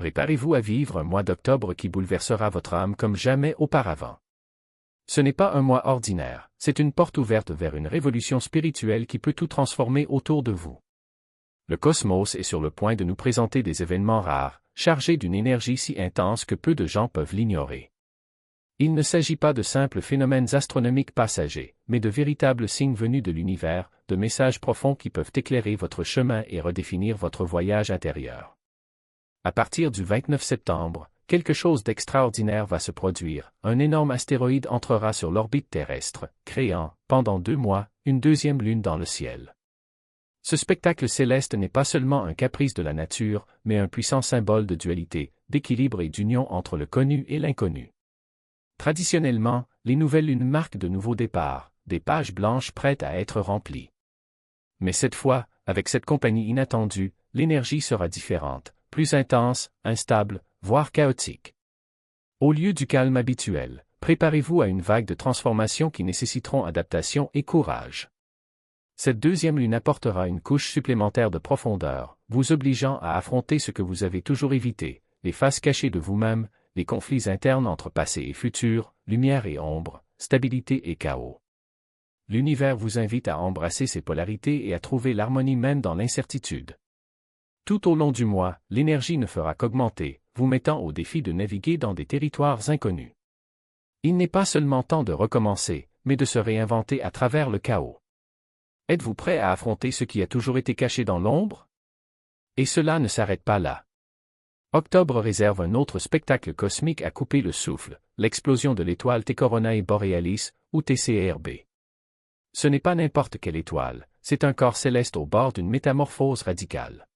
Préparez-vous à vivre un mois d'octobre qui bouleversera votre âme comme jamais auparavant. Ce n'est pas un mois ordinaire, c'est une porte ouverte vers une révolution spirituelle qui peut tout transformer autour de vous. Le cosmos est sur le point de nous présenter des événements rares, chargés d'une énergie si intense que peu de gens peuvent l'ignorer. Il ne s'agit pas de simples phénomènes astronomiques passagers, mais de véritables signes venus de l'univers, de messages profonds qui peuvent éclairer votre chemin et redéfinir votre voyage intérieur. À partir du 29 septembre, quelque chose d'extraordinaire va se produire. Un énorme astéroïde entrera sur l'orbite terrestre, créant, pendant 2 mois, une deuxième lune dans le ciel. Ce spectacle céleste n'est pas seulement un caprice de la nature, mais un puissant symbole de dualité, d'équilibre et d'union entre le connu et l'inconnu. Traditionnellement, les nouvelles lunes marquent de nouveaux départs, des pages blanches prêtes à être remplies. Mais cette fois, avec cette compagnie inattendue, l'énergie sera différente, plus intense, instable, voire chaotique. Au lieu du calme habituel, préparez-vous à une vague de transformations qui nécessiteront adaptation et courage. Cette deuxième lune apportera une couche supplémentaire de profondeur, vous obligeant à affronter ce que vous avez toujours évité, les faces cachées de vous-même, les conflits internes entre passé et futur, lumière et ombre, stabilité et chaos. L'univers vous invite à embrasser ces polarités et à trouver l'harmonie même dans l'incertitude. Tout au long du mois, l'énergie ne fera qu'augmenter, vous mettant au défi de naviguer dans des territoires inconnus. Il n'est pas seulement temps de recommencer, mais de se réinventer à travers le chaos. Êtes-vous prêt à affronter ce qui a toujours été caché dans l'ombre? Et cela ne s'arrête pas là. Octobre réserve un autre spectacle cosmique à couper le souffle, l'explosion de l'étoile T Coronae Borealis, ou TCRB. Ce n'est pas n'importe quelle étoile, c'est un corps céleste au bord d'une métamorphose radicale.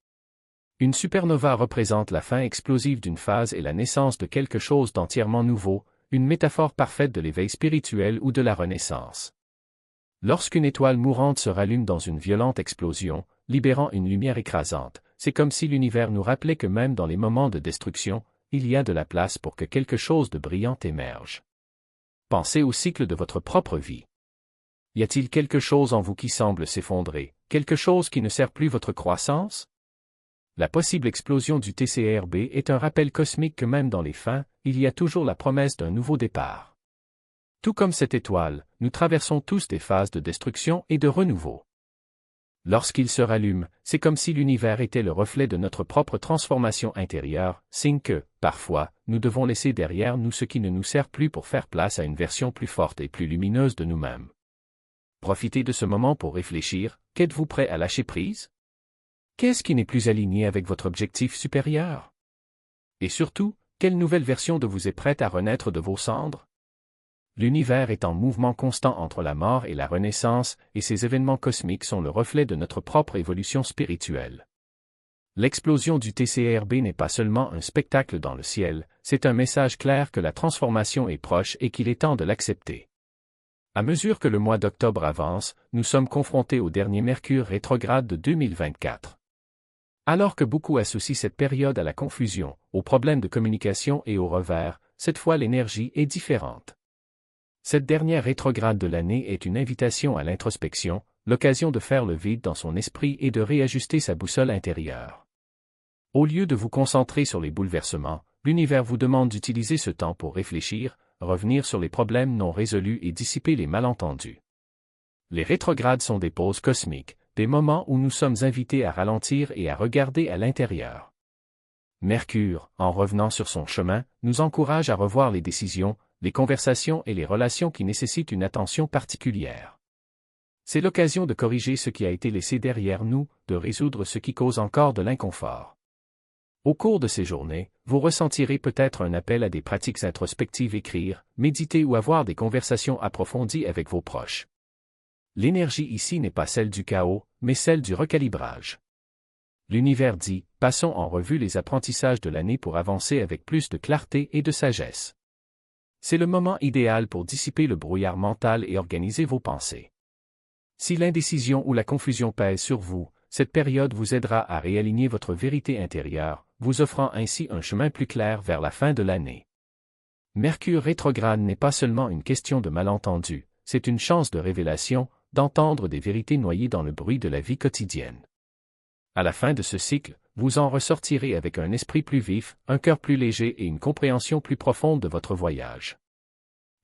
Une supernova représente la fin explosive d'une phase et la naissance de quelque chose d'entièrement nouveau, une métaphore parfaite de l'éveil spirituel ou de la renaissance. Lorsqu'une étoile mourante se rallume dans une violente explosion, libérant une lumière écrasante, c'est comme si l'univers nous rappelait que même dans les moments de destruction, il y a de la place pour que quelque chose de brillant émerge. Pensez au cycle de votre propre vie. Y a-t-il quelque chose en vous qui semble s'effondrer, quelque chose qui ne sert plus votre croissance? La possible explosion du TCRB est un rappel cosmique que même dans les fins, il y a toujours la promesse d'un nouveau départ. Tout comme cette étoile, nous traversons tous des phases de destruction et de renouveau. Lorsqu'il se rallume, c'est comme si l'univers était le reflet de notre propre transformation intérieure, signe que, parfois, nous devons laisser derrière nous ce qui ne nous sert plus pour faire place à une version plus forte et plus lumineuse de nous-mêmes. Profitez de ce moment pour réfléchir, qu'êtes-vous prêt à lâcher prise? Qu'est-ce qui n'est plus aligné avec votre objectif supérieur? Et surtout, quelle nouvelle version de vous est prête à renaître de vos cendres? L'univers est en mouvement constant entre la mort et la renaissance, et ces événements cosmiques sont le reflet de notre propre évolution spirituelle. L'explosion du TCRB n'est pas seulement un spectacle dans le ciel, c'est un message clair que la transformation est proche et qu'il est temps de l'accepter. À mesure que le mois d'octobre avance, nous sommes confrontés au dernier Mercure rétrograde de 2024. Alors que beaucoup associent cette période à la confusion, aux problèmes de communication et aux revers, cette fois l'énergie est différente. Cette dernière rétrograde de l'année est une invitation à l'introspection, l'occasion de faire le vide dans son esprit et de réajuster sa boussole intérieure. Au lieu de vous concentrer sur les bouleversements, l'univers vous demande d'utiliser ce temps pour réfléchir, revenir sur les problèmes non résolus et dissiper les malentendus. Les rétrogrades sont des pauses cosmiques, des moments où nous sommes invités à ralentir et à regarder à l'intérieur. Mercure, en revenant sur son chemin, nous encourage à revoir les décisions, les conversations et les relations qui nécessitent une attention particulière. C'est l'occasion de corriger ce qui a été laissé derrière nous, de résoudre ce qui cause encore de l'inconfort. Au cours de ces journées, vous ressentirez peut-être un appel à des pratiques introspectives, écrire, méditer ou avoir des conversations approfondies avec vos proches. L'énergie ici n'est pas celle du chaos, mais celle du recalibrage. L'univers dit, passons en revue les apprentissages de l'année pour avancer avec plus de clarté et de sagesse. C'est le moment idéal pour dissiper le brouillard mental et organiser vos pensées. Si l'indécision ou la confusion pèse sur vous, cette période vous aidera à réaligner votre vérité intérieure, vous offrant ainsi un chemin plus clair vers la fin de l'année. Mercure rétrograde n'est pas seulement une question de malentendu, c'est une chance de révélation, d'entendre des vérités noyées dans le bruit de la vie quotidienne. À la fin de ce cycle, vous en ressortirez avec un esprit plus vif, un cœur plus léger et une compréhension plus profonde de votre voyage.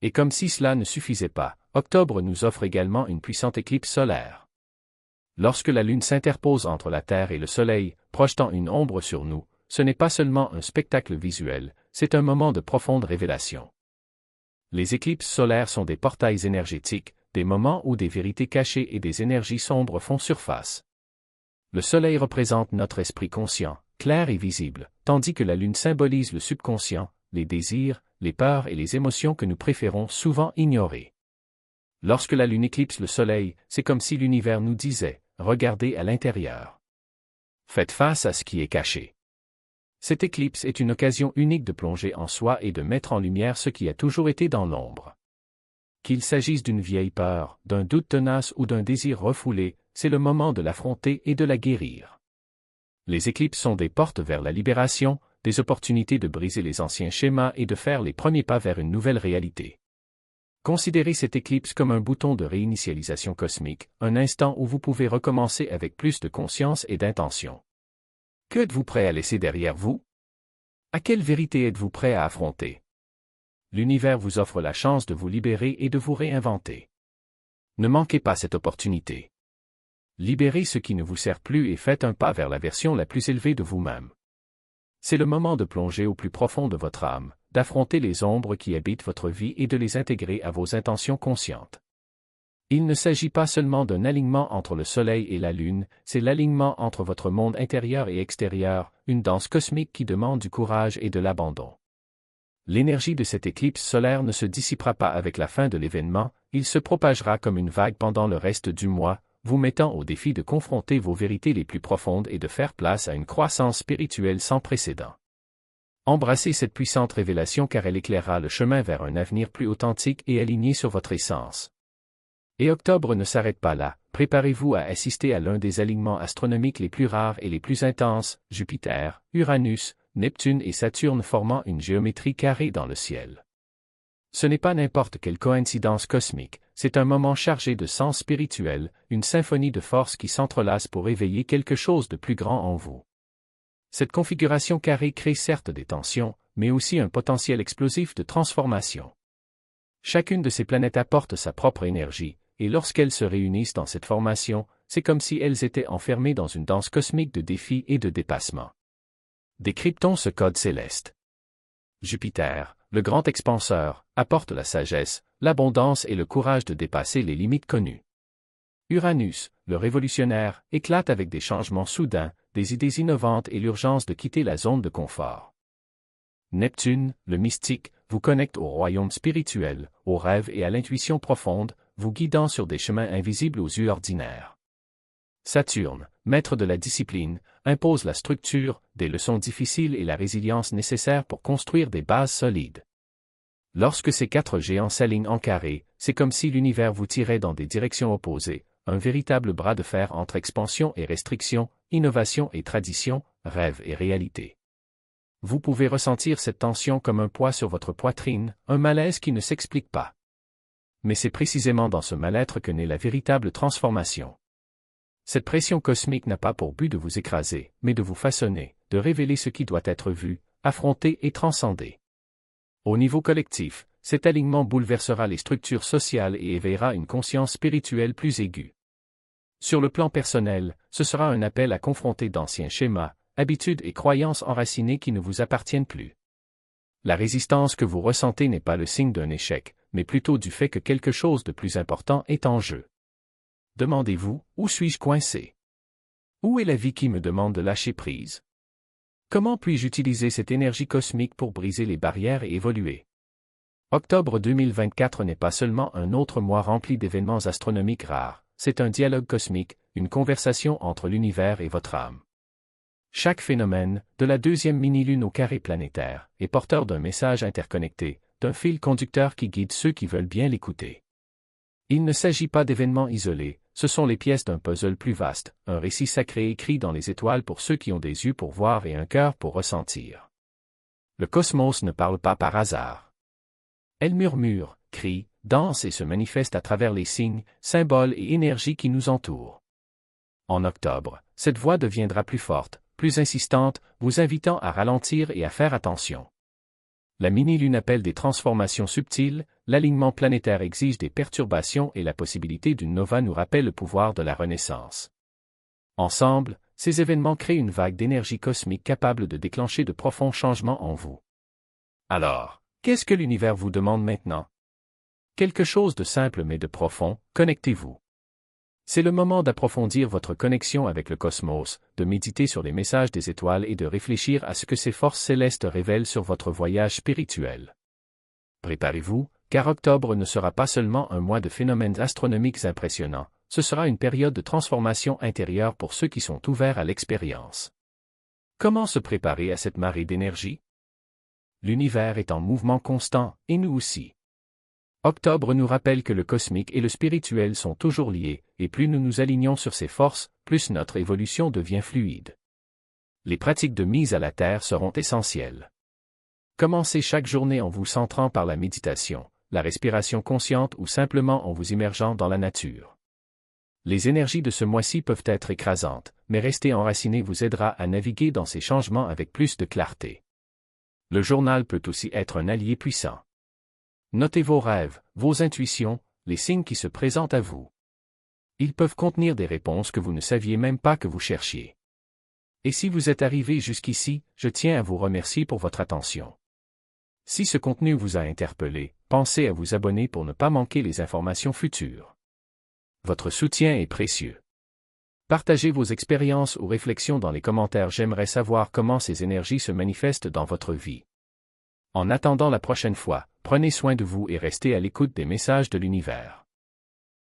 Et comme si cela ne suffisait pas, octobre nous offre également une puissante éclipse solaire. Lorsque la Lune s'interpose entre la Terre et le Soleil, projetant une ombre sur nous, ce n'est pas seulement un spectacle visuel, c'est un moment de profonde révélation. Les éclipses solaires sont des portails énergétiques, des moments où des vérités cachées et des énergies sombres font surface. Le Soleil représente notre esprit conscient, clair et visible, tandis que la Lune symbolise le subconscient, les désirs, les peurs et les émotions que nous préférons souvent ignorer. Lorsque la Lune éclipse le Soleil, c'est comme si l'univers nous disait « Regardez à l'intérieur. Faites face à ce qui est caché. » Cette éclipse est une occasion unique de plonger en soi et de mettre en lumière ce qui a toujours été dans l'ombre. Qu'il s'agisse d'une vieille peur, d'un doute tenace ou d'un désir refoulé, c'est le moment de l'affronter et de la guérir. Les éclipses sont des portes vers la libération, des opportunités de briser les anciens schémas et de faire les premiers pas vers une nouvelle réalité. Considérez cette éclipse comme un bouton de réinitialisation cosmique, un instant où vous pouvez recommencer avec plus de conscience et d'intention. Que êtes-vous prêt à laisser derrière vous? À quelle vérité êtes-vous prêt à affronter? L'univers vous offre la chance de vous libérer et de vous réinventer. Ne manquez pas cette opportunité. Libérez ce qui ne vous sert plus et faites un pas vers la version la plus élevée de vous-même. C'est le moment de plonger au plus profond de votre âme, d'affronter les ombres qui habitent votre vie et de les intégrer à vos intentions conscientes. Il ne s'agit pas seulement d'un alignement entre le Soleil et la Lune, c'est l'alignement entre votre monde intérieur et extérieur, une danse cosmique qui demande du courage et de l'abandon. L'énergie de cette éclipse solaire ne se dissipera pas avec la fin de l'événement, il se propagera comme une vague pendant le reste du mois, vous mettant au défi de confronter vos vérités les plus profondes et de faire place à une croissance spirituelle sans précédent. Embrassez cette puissante révélation car elle éclairera le chemin vers un avenir plus authentique et aligné sur votre essence. Et octobre ne s'arrête pas là, préparez-vous à assister à l'un des alignements astronomiques les plus rares et les plus intenses, Jupiter, Uranus, Neptune et Saturne formant une géométrie carrée dans le ciel. Ce n'est pas n'importe quelle coïncidence cosmique, c'est un moment chargé de sens spirituel, une symphonie de forces qui s'entrelacent pour éveiller quelque chose de plus grand en vous. Cette configuration carrée crée certes des tensions, mais aussi un potentiel explosif de transformation. Chacune de ces planètes apporte sa propre énergie, et lorsqu'elles se réunissent dans cette formation, c'est comme si elles étaient enfermées dans une danse cosmique de défis et de dépassement. Décryptons ce code céleste. Jupiter, le grand expanseur, apporte la sagesse, l'abondance et le courage de dépasser les limites connues. Uranus, le révolutionnaire, éclate avec des changements soudains, des idées innovantes et l'urgence de quitter la zone de confort. Neptune, le mystique, vous connecte au royaume spirituel, aux rêves et à l'intuition profonde, vous guidant sur des chemins invisibles aux yeux ordinaires. Saturne, maître de la discipline, impose la structure, des leçons difficiles et la résilience nécessaires pour construire des bases solides. Lorsque ces quatre géants s'alignent en carré, c'est comme si l'univers vous tirait dans des directions opposées, un véritable bras de fer entre expansion et restriction, innovation et tradition, rêve et réalité. Vous pouvez ressentir cette tension comme un poids sur votre poitrine, un malaise qui ne s'explique pas. Mais c'est précisément dans ce mal-être que naît la véritable transformation. Cette pression cosmique n'a pas pour but de vous écraser, mais de vous façonner, de révéler ce qui doit être vu, affronté et transcendé. Au niveau collectif, cet alignement bouleversera les structures sociales et éveillera une conscience spirituelle plus aiguë. Sur le plan personnel, ce sera un appel à confronter d'anciens schémas, habitudes et croyances enracinées qui ne vous appartiennent plus. La résistance que vous ressentez n'est pas le signe d'un échec, mais plutôt du fait que quelque chose de plus important est en jeu. Demandez-vous, où suis-je coincé? Où est la vie qui me demande de lâcher prise? Comment puis-je utiliser cette énergie cosmique pour briser les barrières et évoluer? Octobre 2024 n'est pas seulement un autre mois rempli d'événements astronomiques rares, c'est un dialogue cosmique, une conversation entre l'univers et votre âme. Chaque phénomène, de la deuxième mini-lune au carré planétaire, est porteur d'un message interconnecté, d'un fil conducteur qui guide ceux qui veulent bien l'écouter. Il ne s'agit pas d'événements isolés, ce sont les pièces d'un puzzle plus vaste, un récit sacré écrit dans les étoiles pour ceux qui ont des yeux pour voir et un cœur pour ressentir. Le cosmos ne parle pas par hasard. Elle murmure, crie, danse et se manifeste à travers les signes, symboles et énergies qui nous entourent. En octobre, cette voix deviendra plus forte, plus insistante, vous invitant à ralentir et à faire attention. La mini-lune appelle des transformations subtiles, l'alignement planétaire exige des perturbations et la possibilité d'une nova nous rappelle le pouvoir de la renaissance. Ensemble, ces événements créent une vague d'énergie cosmique capable de déclencher de profonds changements en vous. Alors, qu'est-ce que l'univers vous demande maintenant? Quelque chose de simple mais de profond, connectez-vous. C'est le moment d'approfondir votre connexion avec le cosmos, de méditer sur les messages des étoiles et de réfléchir à ce que ces forces célestes révèlent sur votre voyage spirituel. Préparez-vous, car octobre ne sera pas seulement un mois de phénomènes astronomiques impressionnants, ce sera une période de transformation intérieure pour ceux qui sont ouverts à l'expérience. Comment se préparer à cette marée d'énergie? L'univers est en mouvement constant, et nous aussi. Octobre nous rappelle que le cosmique et le spirituel sont toujours liés, et plus nous nous alignons sur ces forces, plus notre évolution devient fluide. Les pratiques de mise à la terre seront essentielles. Commencez chaque journée en vous centrant par la méditation, la respiration consciente ou simplement en vous immergeant dans la nature. Les énergies de ce mois-ci peuvent être écrasantes, mais rester enraciné vous aidera à naviguer dans ces changements avec plus de clarté. Le journal peut aussi être un allié puissant. Notez vos rêves, vos intuitions, les signes qui se présentent à vous. Ils peuvent contenir des réponses que vous ne saviez même pas que vous cherchiez. Et si vous êtes arrivé jusqu'ici, je tiens à vous remercier pour votre attention. Si ce contenu vous a interpellé, pensez à vous abonner pour ne pas manquer les informations futures. Votre soutien est précieux. Partagez vos expériences ou réflexions dans les commentaires, j'aimerais savoir comment ces énergies se manifestent dans votre vie. En attendant la prochaine fois, prenez soin de vous et restez à l'écoute des messages de l'univers.